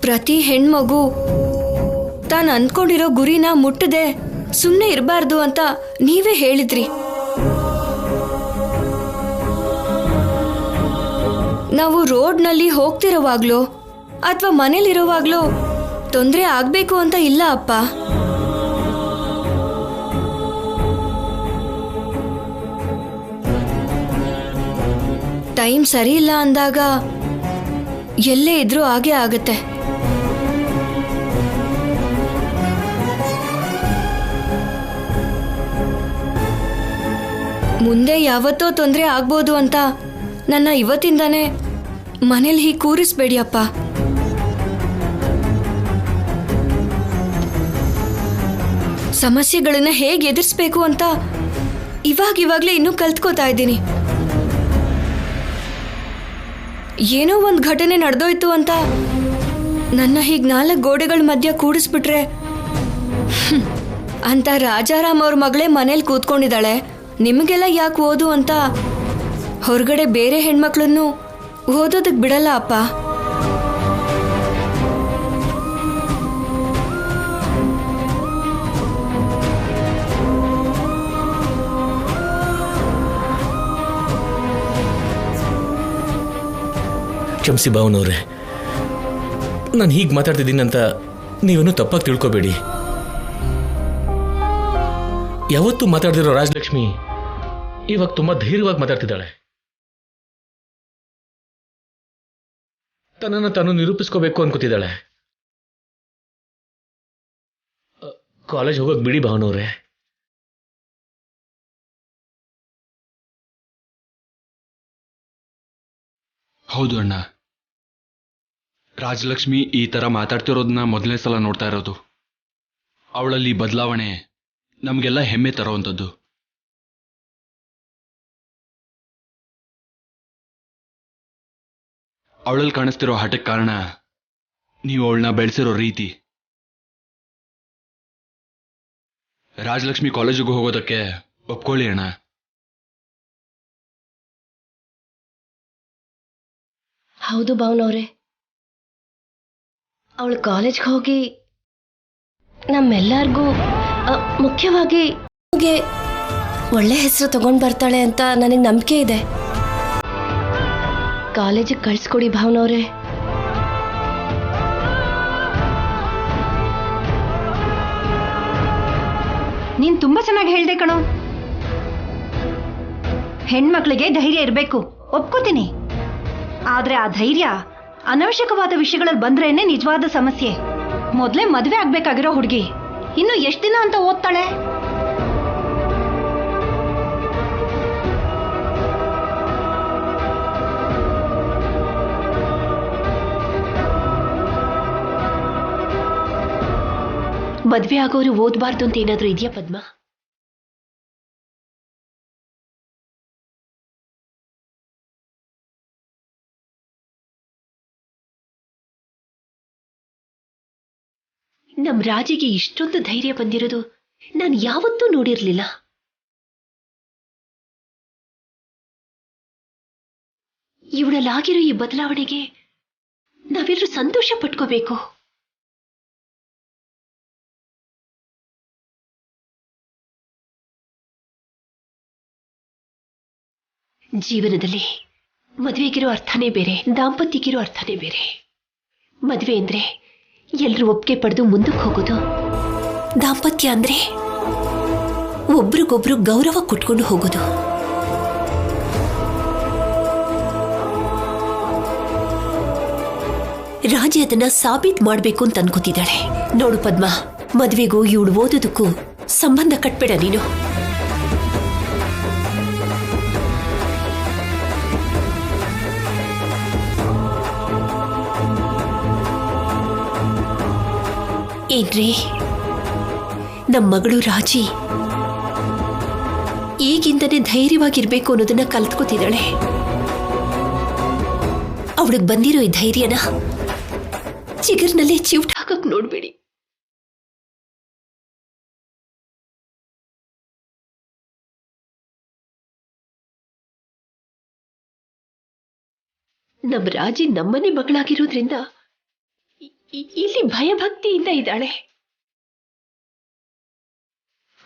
ಪ್ರತಿ ಹೆಣ್ಮಗು ತಾನು ಅಂದ್ಕೊಂಡಿರೋ ಗುರಿನ ಮುಟ್ಟದೆ ಸುಮ್ಮನೆ ಇರಬಾರ್ದು ಅಂತ ನೀವೇ ಹೇಳಿದ್ರಿ. ನಾವು ರೋಡ್ನಲ್ಲಿ ಹೋಗ್ತಿರೋವಾಗ್ಲೋ ಅಥವಾ ಮನೇಲಿರೋವಾಗ್ಲೋ ತೊಂದರೆ ಆಗ್ಬೇಕು ಅಂತ ಇಲ್ಲ ಅಪ್ಪ. ಟೈಮ್ ಸರಿ ಇಲ್ಲ ಅಂದಾಗ ಎಲ್ಲೇ ಇದ್ರೂ ಹಾಗೆ ಆಗತ್ತೆ. ಮುಂದೆ ಯಾವತ್ತೋ ತೊಂದರೆ ಆಗ್ಬೋದು ಅಂತ ನನ್ನ ಇವತ್ತಿಂದಾನೇ ಮನೇಲಿ ಹೀಗೆ ಕೂರಿಸ್ಬೇಡಿ ಅಪ್ಪ. ಸಮಸ್ಯೆಗಳನ್ನ ಹೇಗೆ ಎದುರಿಸ್ಬೇಕು ಅಂತ ಇವಾಗಲೇ ಇನ್ನೂ ಕಲ್ತ್ಕೋತಾ ಇದ್ದೀನಿ. ಏನೋ ಒಂದು ಘಟನೆ ನಡೆದೋಯ್ತು ಅಂತ ನನ್ನ ಹೀಗೆ 4 ಗೋಡೆಗಳ ಮಧ್ಯ ಕೂಡಿಸ್ಬಿಟ್ರೆ ಅಂತ ರಾಜಾರಾಮ್ ಅವ್ರ ಮಗಳೇ ಮನೇಲಿ ಕೂತ್ಕೊಂಡಿದ್ದಾಳೆ, ನಿಮಗೆಲ್ಲ ಯಾಕೆ ಓದು ಅಂತ ಹೊರಗಡೆ ಬೇರೆ ಹೆಣ್ಮಕ್ಳನ್ನು ಓದೋದಕ್ಕೆ ಬಿಡಲ್ಲ ಅಪ್ಪ. ಕ್ಷಮಿಸಿ ಭಾವನವ್ರೆ, ನಾನು ಹೀಗೆ ಮಾತಾಡ್ತಿದ್ದೀನಿ ಅಂತ ನೀವೇನು ತಪ್ಪಾಗಿ ತಿಳ್ಕೊಬೇಡಿ. ಯಾವತ್ತೂ ಮಾತಾಡ್ತಿರೋ ರಾಜಲಕ್ಷ್ಮಿ ಇವಾಗ ತುಂಬಾ ಧೈರ್ಯವಾಗಿ ಮಾತಾಡ್ತಿದ್ದಾಳೆ. ತನ್ನನ್ನು ತಾನು ನಿರೂಪಿಸ್ಕೋಬೇಕು ಅನ್ಕೋತಿದ್ದಾಳೆ. ಕಾಲೇಜ್ ಹೋಗೋಕೆ ಬಿಡಿ ಭಾವನವ್ರೆ. ಹೌದು ಅಣ್ಣ, ರಾಜಲಕ್ಷ್ಮಿ ಈ ಥರ ಮಾತಾಡ್ತಿರೋದನ್ನ ಮೊದಲನೇ ಸಲ ನೋಡ್ತಾ ಇರೋದು. ಅವಳಲ್ಲಿ ಬದಲಾವಣೆ ನಮಗೆಲ್ಲ ಹೆಮ್ಮೆ ತರೋವಂಥದ್ದು. ಅವಳಲ್ಲಿ ಕಾಣಿಸ್ತಿರೋ ಹಠಕ್ಕೆ ಕಾರಣ ನೀವು ಅವಳನ್ನ ಬೆಳೆಸಿರೋ ರೀತಿ. ರಾಜಲಕ್ಷ್ಮಿ ಕಾಲೇಜಿಗೆ ಹೋಗೋದಕ್ಕೆ ಒಪ್ಕೊಳ್ಳಿ ಅಣ್ಣ. ಹೌದು ಭಾವನವ್ರೆ, ಅವಳು ಕಾಲೇಜ್ಗೆ ಹೋಗಿ ನಮ್ಮೆಲ್ಲರಿಗೂ ಮುಖ್ಯವಾಗಿ ಒಳ್ಳೆ ಹೆಸರು ತಗೊಂಡು ಬರ್ತಾಳೆ ಅಂತ ನನಗೆ ನಂಬಿಕೆ ಇದೆ. ಕಾಲೇಜಿಗೆ ಕಳಿಸ್ಕೊಡಿ ಭಾವನವ್ರೆ. ನೀನ್ ತುಂಬಾ ಚೆನ್ನಾಗಿ ಹೇಳ್ದೆ ಕಣೋ. ಹೆಣ್ಮಕ್ಳಿಗೆ ಧೈರ್ಯ ಇರಬೇಕು, ಒಪ್ಕೋತೀನಿ. ಆದ್ರೆ ಆ ಧೈರ್ಯ ಅನವಶ್ಯಕವಾದ ವಿಷಯಗಳಲ್ಲಿ ಬಂದ್ರೇನೆ ನಿಜವಾದ ಸಮಸ್ಯೆ. ಮೊದಲೇ ಮದುವೆ ಆಗ್ಬೇಕಾಗಿರೋ ಹುಡುಗಿ ಇನ್ನು ಎಷ್ಟು ದಿನ ಅಂತ ಓದ್ತಾಳೆ? ಮದ್ವೆ ಆಗೋರು ಓದ್ಬಾರ್ದು ಅಂತ ಏನಾದ್ರೂ ಇದೆಯಾ ಪದ್ಮ? ನಮ್ ರಾಜಿಗೆ ಇಷ್ಟೊಂದು ಧೈರ್ಯ ಬಂದಿರೋದು ನಾನು ಯಾವತ್ತೂ ನೋಡಿರ್ಲಿಲ್ಲ. ಇವಳಲ್ಲಾಗಿರೋ ಈ ಬದಲಾವಣೆಗೆ ನಾವೆಲ್ಲರೂ ಸಂತೋಷ ಪಟ್ಕೋಬೇಕು. ಜೀವನದಲ್ಲಿ ಮದುವೆಗಿರೋ ಅರ್ಥನೇ ಬೇರೆ, ದಾಂಪತ್ಯಕ್ಕಿರೋ ಅರ್ಥನೇ ಬೇರೆ. ಮದುವೆ ಅಂದ್ರೆ ಎಲ್ರೂ ಒಪ್ಪಿಗೆ ಪಡೆದು ಮುಂದಕ್ಕೆ ಹೋಗೋದು. ದಾಂಪತ್ಯ ಅಂದ್ರೆ ಒಬ್ರಿಗೊಬ್ರು ಗೌರವ ಕೊಟ್ಕೊಂಡು ಹೋಗೋದು. ರಾಜಿ ಅದನ್ನ ಸಾಬೀತ್ ಮಾಡ್ಬೇಕು ಅಂತ ಅನ್ಕೋತಿದ್ದಾಳೆ. ನೋಡು ಪದ್ಮ, ಮದ್ವೆಗೂ ಇವಳು ಓದೋದಕ್ಕೂ ಸಂಬಂಧ ಕಟ್ಬೇಡ ನೀನು. ಏನ್ರಿ, ನಮ್ಮ ಮಗಳು ರಾಜಿ ಈಗಿಂದನೇ ಧೈರ್ಯವಾಗಿರ್ಬೇಕು ಅನ್ನೋದನ್ನ ಕಲ್ತ್ಕೋತಿದ್ದಾಳೆ. ಅವಳಿಗೆ ಬಂದಿರೋ ಈ ಧೈರ್ಯನ ಚಿಗುರ್ನಲ್ಲೇ ಚಿವುಟ್ ಹಾಕಕ್ ನೋಡ್ಬೇಡಿ. ನಮ್ಮ ರಾಜಿ ನಮ್ಮನೆ ಮಗಳಾಗಿರೋದ್ರಿಂದ ಇಲ್ಲಿ ಭಯಭಕ್ತಿಯಿಂದ ಇದ್ದಾಳೆ.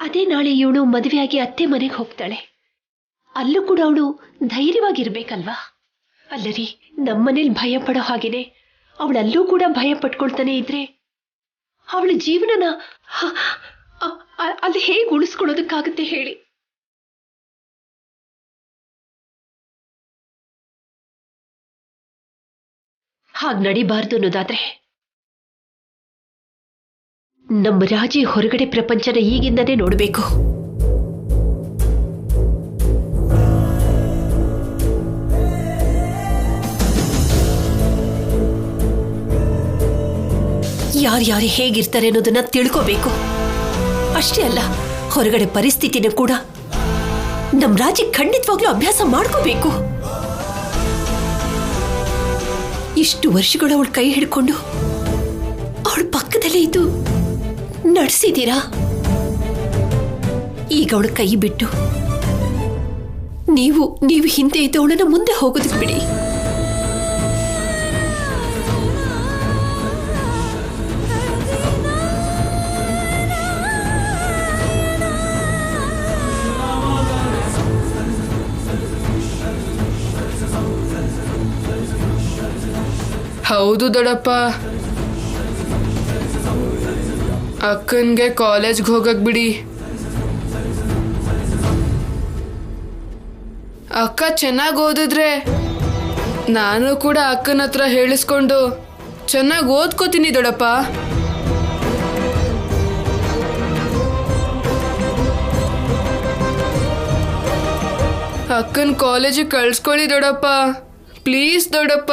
ಅದೇ ನಾಳೆ ಇವಳು ಮದುವೆಯಾಗಿ ಅತ್ತೆ ಮನೆಗೆ ಹೋಗ್ತಾಳೆ. ಅಲ್ಲೂ ಕೂಡ ಅವಳು ಧೈರ್ಯವಾಗಿರ್ಬೇಕಲ್ವಾ? ಅಲ್ಲರಿ, ನಮ್ಮನೇಲಿ ಭಯ ಪಡೋ ಹಾಗೇನೆ ಅವಳಲ್ಲೂ ಕೂಡ ಭಯ ಪಟ್ಕೊಳ್ತಾನೆ ಇದ್ರೆ ಅವಳ ಜೀವನನ ಅಲ್ಲಿ ಹೇಗೆ ಉಳಿಸ್ಕೊಳ್ಳೋದಕ್ಕಾಗುತ್ತೆ ಹೇಳಿ? ಹಾಗೆ ನಡಿಬಾರ್ದು ಅನ್ನೋದಾದ್ರೆ ನಮ್ಮ ರಾಜಿ ಹೊರಗಡೆ ಪ್ರಪಂಚನ ಈಗಿಂದನೇ ನೋಡಬೇಕು. ಯಾರ್ಯಾರು ಹೇಗಿರ್ತಾರೆ ಅನ್ನೋದನ್ನ ತಿಳ್ಕೋಬೇಕು. ಅಷ್ಟೇ ಅಲ್ಲ, ಹೊರಗಡೆ ಪರಿಸ್ಥಿತಿನ ಕೂಡ ನಮ್ಮ ರಾಜಿ ಖಂಡಿತವಾಗ್ಲೂ ಅಭ್ಯಾಸ ಮಾಡ್ಕೋಬೇಕು. ಇಷ್ಟು ವರ್ಷಗಳು ಅವಳ ಕೈ ಹಿಡ್ಕೊಂಡು ಅವಳ ಪಕ್ಕದಲ್ಲೇ ಇದ್ದು ನಡೆಸಿದ್ದೀರಾ. ಈಗ ಅವಳ ಕೈ ಬಿಟ್ಟು ನೀವು ಹಿಂದೆ ಇದ್ದು ಅವಳನ್ನ ಮುಂದೆ ಹೋಗೋದಕ್ಕೆ ಬಿಡಿ. ಹೌದು ದೊಡ್ಡಪ್ಪ, ಅಕ್ಕನ್ಗೆ ಕಾಲೇಜ್ಗೆ ಹೋಗಕ್ ಬಿಡಿ. ಅಕ್ಕ ಚೆನ್ನಾಗಿ ಓದಿದ್ರೆ ನಾನು ಕೂಡ ಅಕ್ಕನ ಹತ್ರ ಹೇಳಿಸ್ಕೊಂಡು ಚೆನ್ನಾಗಿ ಓದ್ಕೋತೀನಿ ದೊಡ್ಡಪ್ಪ. ಅಕ್ಕನ ಕಾಲೇಜಿಗೆ ಕಳ್ಸ್ಕೊಳ್ಳಿ ದೊಡ್ಡಪ್ಪ, ಪ್ಲೀಸ್ ದೊಡ್ಡಪ್ಪ.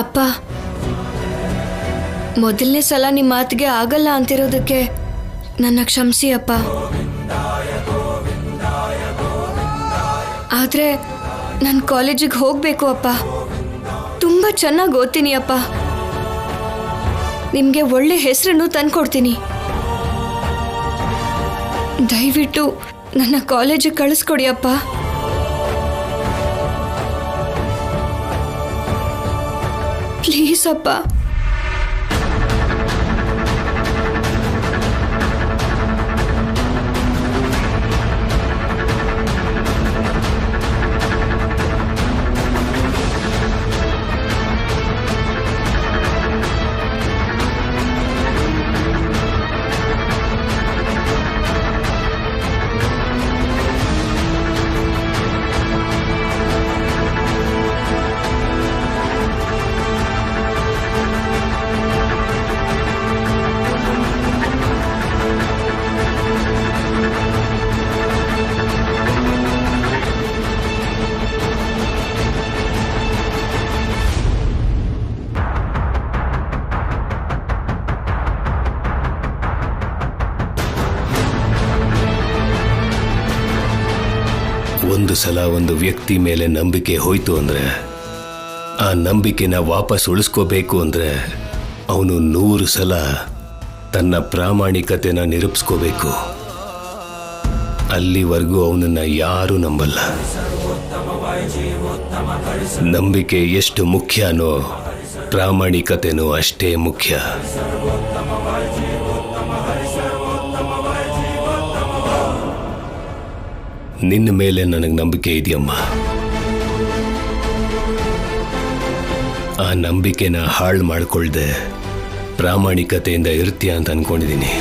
ಅಪ್ಪ, ಮೊದಲನೇ ಸಲ ನಿಮ್ಮ ಮಾತಿಗೆ ಆಗಲ್ಲ ಅಂತಿರೋದಕ್ಕೆ ನನ್ನ ಕ್ಷಮಿಸಿ ಅಪ್ಪ. ಆದರೆ ನಾನು ಕಾಲೇಜಿಗೆ ಹೋಗಬೇಕು ಅಪ್ಪ. ತುಂಬ ಚೆನ್ನಾಗಿ ಓದ್ತೀನಿ ಅಪ್ಪ. ನಿಮಗೆ ಒಳ್ಳೆ ಹೆಸರನ್ನು ತಂದ್ಕೊಡ್ತೀನಿ. ದಯವಿಟ್ಟು ನನ್ನ ಕಾಲೇಜಿಗೆ ಕಳಿಸ್ಕೊಡಿ ಅಪ್ಪ. ಪ್ಲೀಸ್ ಅಪ್ಪ. ಒಂದು ಸಲ ಒಂದು ವ್ಯಕ್ತಿ ಮೇಲೆ ನಂಬಿಕೆ ಹೋಯ್ತು ಅಂದ್ರೆ ಆ ನಂಬಿಕೆನ ವಾಪಸ್ ಉಳಿಸ್ಕೋಬೇಕು ಅಂದ್ರೆ ಅವನು 100 ಸಲ ತನ್ನ ಪ್ರಾಮಾಣಿಕತೆನ ನಿರೂಪಿಸ್ಕೋಬೇಕು. ಅಲ್ಲಿವರೆಗೂ ಅವನನ್ನ ಯಾರೂ ನಂಬಲ್ಲ. ನಂಬಿಕೆ ಎಷ್ಟು ಮುಖ್ಯನೋ ಪ್ರಾಮಾಣಿಕತೆನೂ ಅಷ್ಟೇ ಮುಖ್ಯ. ನಿನ್ನ ಮೇಲೆ ನನಗೆ ನಂಬಿಕೆ ಇದೆಯಮ್ಮ. ಆ ನಂಬಿಕೆನ ಹಾಳು ಮಾಡಿಕೊಳ್ಳದೆ ಪ್ರಾಮಾಣಿಕತೆಯಿಂದ ಇರ್ತೀಯ ಅಂತ ಅನ್ಕೊಂಡಿದ್ದೀನಿ.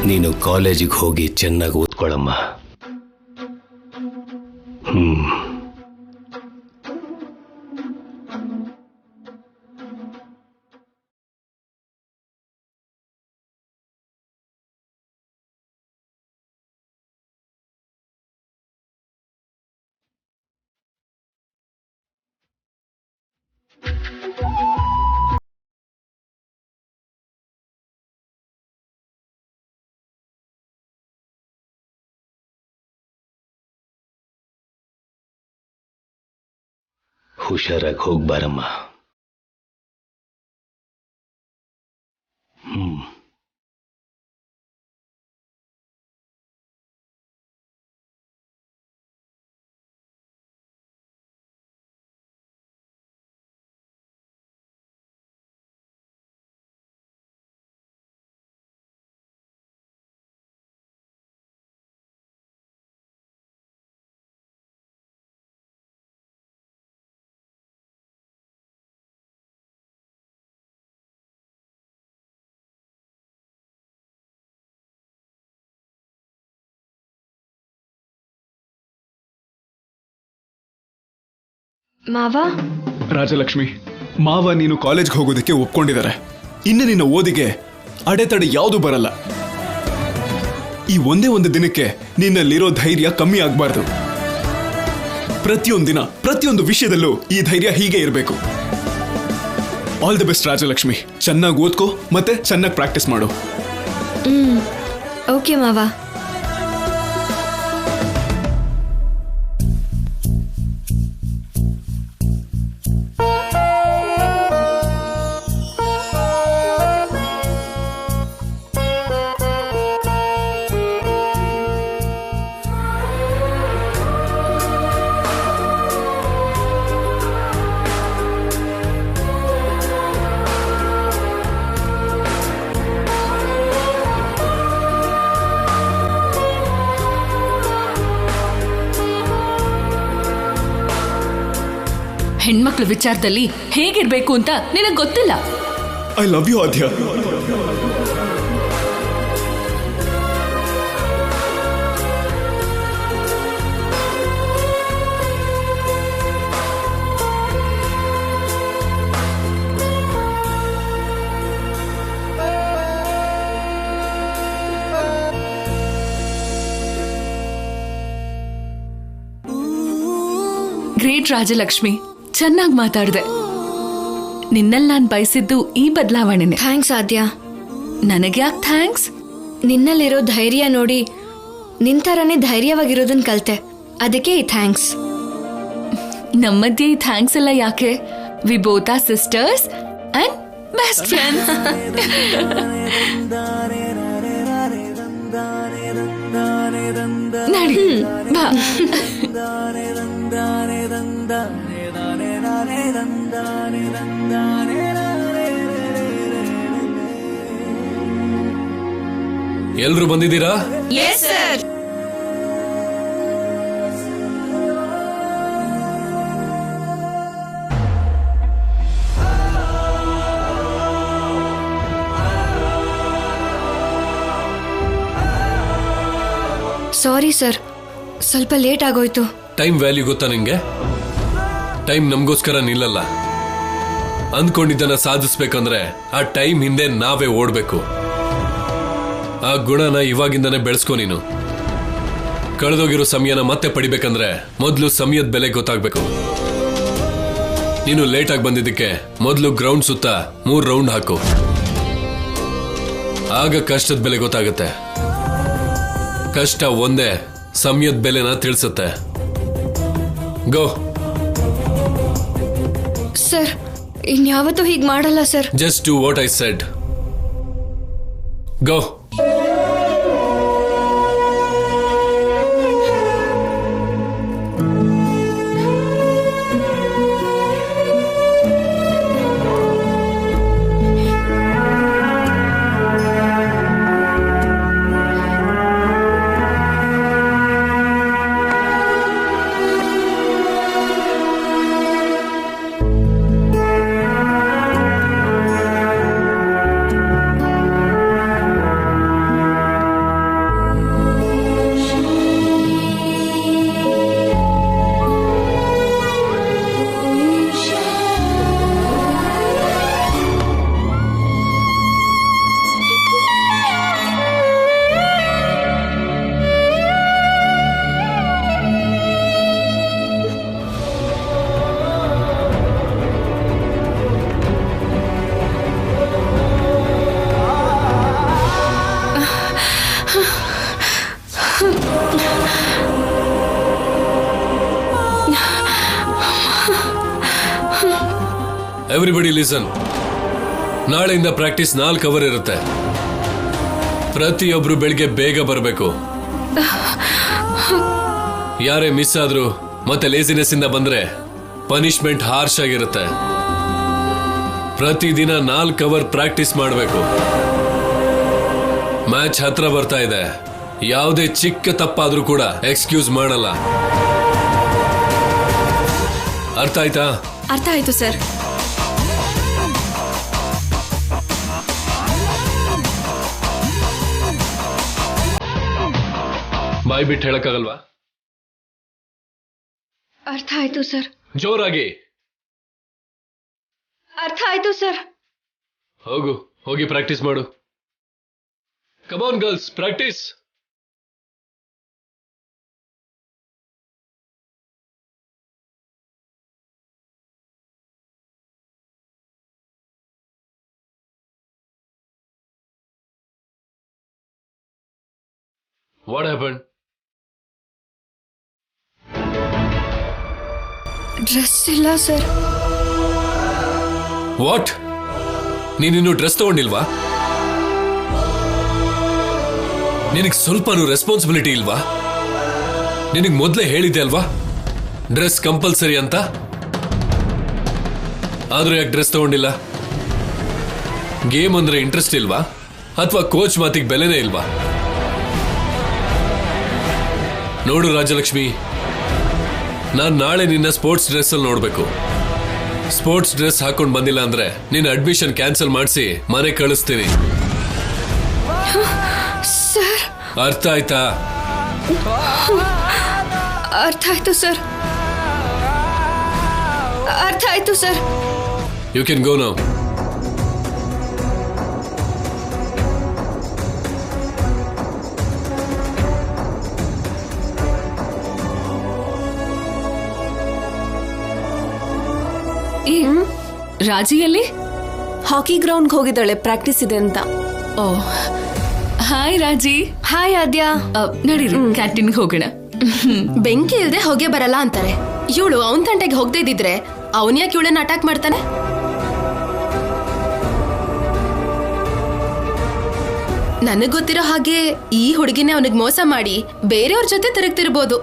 ನೀನು ಕಾಲೇಜಿಗೆ ಹೋಗಿ ಚೆನ್ನಾಗಿ ಓದ್ಕೊಳ್ಳಮ್ಮ. ಹುಷಾರಾಗಿ ಹೋಗ್ಬಾರಮ್ಮ. ಮಾವ, ರಾಜಲಕ್ಷ್ಮಿ, ಮಾವ ನೀನು ಕಾಲೇಜ್ಗೆ ಹೋಗೋದಕ್ಕೆ ಒಪ್ಕೊಂಡಿದ್ದಾರೆ. ಇನ್ನು ನಿನ್ನ ಓದಿಗೆ ಅಡೆತಡೆ ಯಾವುದು ಬರಲ್ಲ. ಈ ಒಂದೇ ಒಂದು ದಿನಕ್ಕೆ ನಿನ್ನಲ್ಲಿರೋ ಧೈರ್ಯ ಕಮ್ಮಿ ಆಗಬಾರ್ದು. ಪ್ರತಿಯೊಂದು ದಿನ ಪ್ರತಿಯೊಂದು ವಿಷಯದಲ್ಲೂ ಈ ಧೈರ್ಯ ಹೀಗೆ ಇರಬೇಕು. All the best Rajalakshmi. ಚೆನ್ನಾಗಿ ಓದ್ಕೋ ಮತ್ತೆ ಚೆನ್ನಾಗಿ ಪ್ರಾಕ್ಟೀಸ್ ಮಾಡು. ಓಕೆ ಮಾವ. ಹೆಣ್ಮಕ್ಳ ವಿಚಾರದಲ್ಲಿ ಹೇಗಿರ್ಬೇಕು ಅಂತ ನಿನಗೆ ಗೊತ್ತಿಲ್ಲ. I love you Aadya. Great Rajalakshmi, ಚೆನ್ನಾಗಿ ಮಾತಾಡಿದೆ. ನಿನ್ನಲ್ಲಿ ನಾನು ಬಯಸಿದ್ದು ಈ ಬದಲಾವಣೆನೆ. ಥ್ಯಾಂಕ್ಸ್ ಆದ್ಯ. ನನಗೆ ಯಾಕೆ ಥ್ಯಾಂಕ್ಸ್? ನಿನ್ನಲ್ಲಿರೋ ಧೈರ್ಯ ನೋಡಿ ನಿನ್ ಥರನೇ ಧೈರ್ಯವಾಗಿರೋದನ್ನ ಕಲ್ತೆ, ಅದಕ್ಕೆ ಈ ಥ್ಯಾಂಕ್ಸ್. ನಮ್ಮ ಮಧ್ಯೆ ಈ ಥ್ಯಾಂಕ್ಸ್ ಎಲ್ಲ ಯಾಕೆ? We both are sisters and best friends. ನಡಿ ಬಾ. ಎಲ್ರು ಬಂದಿದ್ದೀರಾ? Yes, sir. ಸಾರಿ ಸರ್, ಸ್ವಲ್ಪ ಲೇಟ್ ಆಗೋಯ್ತು. ಟೈಮ್ ವ್ಯಾಲ್ಯೂ ಗೊತ್ತಾ ನಿಂಗೆ? ಟೈಮ್ ನಮಗೋಸ್ಕರ ನಿಲ್ಲಲ್ಲ. ಅಂದ್ಕೊಂಡಿದ್ದನ್ನ ಸಾಧಿಸ್ಬೇಕಂದ್ರೆ ಆ ಟೈಮ್ ಹಿಂದೆ ನಾವೇ ಓಡ್ಬೇಕು. ಆ ಗುಣನ ಇವಾಗಿಂದನೇ ಬೆಳೆಸ್ಕೊ ನೀನು. ಕಳೆದೋಗಿರೋ ಸಮಯನ ಮತ್ತೆ ಪಡಿಬೇಕಂದ್ರೆ ಮೊದಲು ಸಮಯದ ಬೆಲೆ ಗೊತ್ತಾಗ್ಬೇಕು. ನೀನು ಲೇಟಾಗಿ ಬಂದಿದ್ದಕ್ಕೆ ಮೊದಲು ಗ್ರೌಂಡ್ ಸುತ್ತ 3 ರೌಂಡ್ ಹಾಕು. ಆಗ ಕಷ್ಟದ ಬೆಲೆ ಗೊತ್ತಾಗುತ್ತೆ. ಕಷ್ಟ ಒಂದೇ ಸಮಯದ ಬೆಲೆನ ತಿಳಿಸುತ್ತೆ. ಗೋ. ಸರ್, ಇನ್ಯಾವತ್ತೂ ಹೀಗೆ ಮಾಡಲ್ಲ sir. Just do what I said. Go. Everybody listen. ನಾಳೆಯಿಂದ ಪ್ರಾಕ್ಟೀಸ್ 4 ಅವರ್ ಇರುತ್ತೆ. ಪ್ರತಿಯೊಬ್ರು ಬೆಳಿಗ್ಗೆ ಬೇಗ ಬರಬೇಕು. ಯಾರೇ ಮಿಸ್ ಆದ್ರು ಮತ್ತೆ ಲೇಸಿನೆಸ್ ಇಂದ ಬಂದ್ರೆ ಪನಿಷ್ಮೆಂಟ್ ಹಾರ್ಶ್ ಆಗಿರುತ್ತೆ. ಪ್ರತಿದಿನ 4 ಅವರ್ ಪ್ರಾಕ್ಟೀಸ್ ಮಾಡಬೇಕು. ಮ್ಯಾಚ್ ಹತ್ರ ಬರ್ತಾ ಇದೆ. ಯಾವುದೇ ಚಿಕ್ಕ ತಪ್ಪಾದ್ರೂ ಕೂಡ ಎಕ್ಸ್ಕ್ಯೂಸ್ ಮಾಡಲ್ಲ. ಅರ್ಥ ಆಯ್ತಾ? ಅರ್ಥ ಆಯ್ತು ಸರ್. ಬಾಯ್ ಬಿಟ್ಟು ಹೇಳಕ್ಕಾಗಲ್ವಾ? ಅರ್ಥ ಆಯ್ತು ಸರ್. ಜೋರಾಗಿ. ಅರ್ಥ ಆಯ್ತು ಸರ್. ಹೋಗಿ ಪ್ರಾಕ್ಟೀಸ್ ಮಾಡು. Come on girls, practice. What happen? Dress ಇಲ್ಲ ಸರ್. ವಾಟ್? ನೀನಿನ್ನು ಡ್ರೆಸ್ ತಗೊಂಡಿಲ್ವಾ? ನಿನಗೆ ಸ್ವಲ್ಪನೂ ರೆಸ್ಪಾನ್ಸಿಬಿಲಿಟಿ ಇಲ್ವಾ? ನಿನಗೆ ಮೊದಲೇ ಹೇಳಿದ್ದೆ ಅಲ್ವಾ ಡ್ರೆಸ್ ಕಂಪಲ್ಸರಿ ಅಂತ? ಆದ್ರೂ ಯಾಕೆ ಡ್ರೆಸ್ ತಗೊಂಡಿಲ್ಲ? ಗೇಮ್ ಅಂದ್ರೆ ಇಂಟ್ರೆಸ್ಟ್ ಇಲ್ವಾ ಅಥವಾ ಕೋಚ್ ಮಾತಿಗೆ ಬೆಲೆನೇ ಇಲ್ವಾ? ನೋಡು ರಾಜಲಕ್ಷ್ಮಿ, ನಾನು ನಾಳೆ ನಿನ್ನ ಸ್ಪೋರ್ಟ್ಸ್ ಡ್ರೆಸ್ ಅಲ್ಲಿ ನೋಡ್ಬೇಕು. ಸ್ಪೋರ್ಟ್ಸ್ ಡ್ರೆಸ್ ಹಾಕೊಂಡು ಬಂದಿಲ್ಲ ಅಂದ್ರೆ ನಿನ್ನ ಅಡ್ಮಿಷನ್ ಕ್ಯಾನ್ಸಲ್ ಮಾಡಿಸಿ ಮನೆ ಕಳಿಸ್ತೀನಿ. ಸರ್, ಅರ್ಥ ಆಯ್ತಾ? ಅರ್ಥ ಆಯ್ತು ಸರ್. ಅರ್ಥ ಆಯ್ತು sir. You can go now. ರಾಜಿಯಲ್ಲಿ ಹಾಕಿ ಗ್ರೌಂಡ್ಗೆ ಹೋಗಿದ್ದಾಳೆ, ಪ್ರಾಕ್ಟೀಸ್ ಇದೆ ಅಂತ. ಓ, ಹಾಯ್ ರಾಜಿ. ಹಾಯ್ ಆದ್ಯ. ನಡೀರಿ ಕ್ಯಾಂಟೀನ್ಗೆ ಹೋಗೋಣ. ಬೆಂಕಿ ಇಲ್ದೆ ಹೊಗೆ ಬರಲ್ಲ ಅಂತಾರೆ. ಇವಳು ಅವನ್ ತಂಟೆಗೆ ಹೋಗದೆ ಇದ್ದಿದ್ರೆ ಅವನ್ ಯಾಕೆ ಇವಳನ್ನ ಅಟ್ಯಾಕ್ ಮಾಡ್ತಾನೆ? ನನಗ್ ಗೊತ್ತಿರೋ ಹಾಗೆ ಈ ಹುಡುಗಿನೇ ಅವನಿಗೆ ಮೋಸ ಮಾಡಿ ಬೇರೆಯವ್ರ ಜೊತೆ ತಿರುಗ್ತಿರ್ಬೋದು.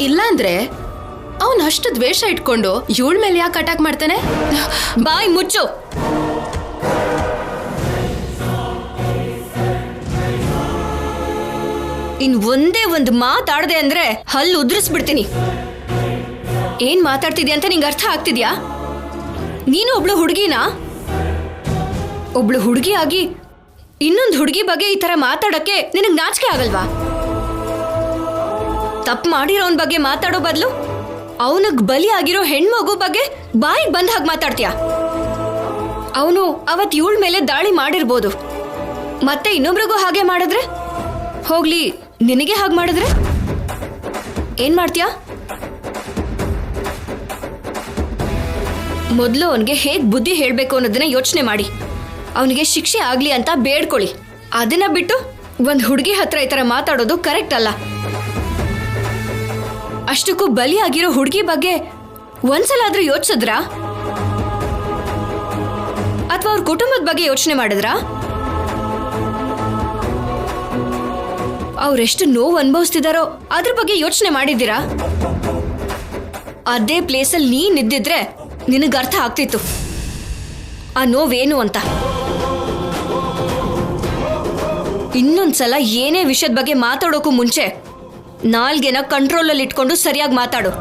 ಇಲ್ಲ ಅಂದ್ರೆ ಅವನ್ ಅಷ್ಟು ದ್ವೇಷ ಇಟ್ಕೊಂಡು ಇವಳ ಮೇಲೆ ಯಾಕೆ ಅಟ್ಯಾಕ್ ಮಾಡ್ತಾನೆ? ಬಾಯ್ ಮುಚ್ಚು. ಇನ್ ಒಂದೇ ಒಂದು ಮಾತಾಡದೆ ಅಂದ್ರೆ ಹಲ್ಲು ಉದ್ರಿಸ್ಬಿಡ್ತೀನಿ. ಏನ್ ಮಾತಾಡ್ತಿದ್ಯಾ ಅಂತ ನಿಂಗೆ ಅರ್ಥ ಆಗ್ತಿದ್ಯಾ? ನೀನು ಒಬ್ಳು ಹುಡುಗಿನಾ? ಒಬ್ಳು ಹುಡುಗಿ ಆಗಿ ಇನ್ನೊಂದು ಹುಡುಗಿ ಬಗ್ಗೆ ಈ ತರ ಮಾತಾಡಕ್ಕೆ ನಿನಗೆ ನಾಚಿಕೆ ಆಗಲ್ವಾ? ತಪ್ಪು ಮಾಡಿರೋನ್ ಬಗ್ಗೆ ಮಾತಾಡೋ ಬದಲು ಅವನಿಗೆ ಬಲಿ ಆಗಿರೋ ಹೆಣ್ಮಗು ಬಗ್ಗೆ ಬಾಯಿಗೆ ಬಂದ ಹಾಗೆ ಮಾತಾಡ್ತೀಯ. ಅವನು ಅವತ್ ಇವಳ ಮೇಲೆ ದಾಳಿ ಮಾಡಿರ್ಬೋದು, ಮತ್ತೆ ಇನ್ನೊಬ್ರಿಗೂ ಹಾಗೆ ಮಾಡಿದ್ರೆ? ಹೋಗ್ಲಿ, ನಿನಗೆ ಹಾಗೆ ಮಾಡಿದ್ರೆ ಏನ್ ಮಾಡ್ತೀಯ? ಮೊದಲು ಅವನಿಗೆ ಹೇಗ್ ಬುದ್ಧಿ ಹೇಳ್ಬೇಕು ಅನ್ನೋದನ್ನ ಯೋಚನೆ ಮಾಡಿ ಅವನಿಗೆ ಶಿಕ್ಷೆ ಆಗ್ಲಿ ಅಂತ ಬೇಡ್ಕೊಳ್ಳಿ. ಅದನ್ನ ಬಿಟ್ಟು ಒಂದ್ ಹುಡುಗಿ ಹತ್ರ ಈ ತರ ಮಾತಾಡೋದು ಕರೆಕ್ಟ್ ಅಲ್ಲ. ಅಷ್ಟಕ್ಕೂ ಬಲಿಯಾಗಿರೋ ಹುಡುಗಿ ಬಗ್ಗೆ ಒಂದ್ಸಲ ಆದ್ರೂ ಯೋಚಿಸಿದ್ರಾ? ಅಥವಾ ಅವ್ರ ಕುಟುಂಬದ ಬಗ್ಗೆ ಯೋಚನೆ ಮಾಡಿದ್ರಾ? ಅವ್ರೆಷ್ಟು ನೋವು ಅನುಭವಿಸ್ತಿದಾರೋ ಅದ್ರ ಬಗ್ಗೆ ಯೋಚನೆ ಮಾಡಿದ್ದೀರಾ? ಅದೇ ಪ್ಲೇಸಲ್ಲಿ ನೀನ್ ಇದ್ದಿದ್ರೆ ನಿನಗೆ ಅರ್ಥ ಆಗ್ತಿತ್ತು ಆ ನೋವೇನು ಅಂತ. ಇನ್ನೊಂದ್ಸಲ ಏನೇ ವಿಷಯದ ಬಗ್ಗೆ ಮಾತಾಡೋಕ್ಕೂ ಮುಂಚೆ ನಾಲ್ಗೆನ ಕಂಟ್ರೋಲಲ್ಲಿ ಇಟ್ಕೊಂಡು ಸರಿಯಾಗಿ ಮಾತಾಡು.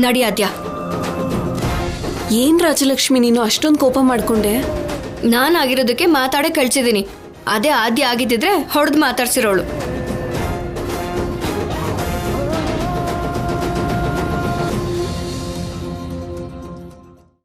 ನಡಿಯಾದ್ಯ. ಏನ್ ರಾಜಲಕ್ಷ್ಮಿ, ನೀನು ಅಷ್ಟೊಂದು ಕೋಪ ಮಾಡ್ಕೊಂಡೆ? ನಾನಾಗಿರೋದಕ್ಕೆ ಮಾತಾಡೇ ಕಳ್ಸಿದ್ದೀನಿ. ಅದೇ ಆದ್ಯ ಆಗಿದ್ದಿದ್ರೆ ಹೊಡೆದು ಮಾತಾಡ್ಸಿರೋಳು.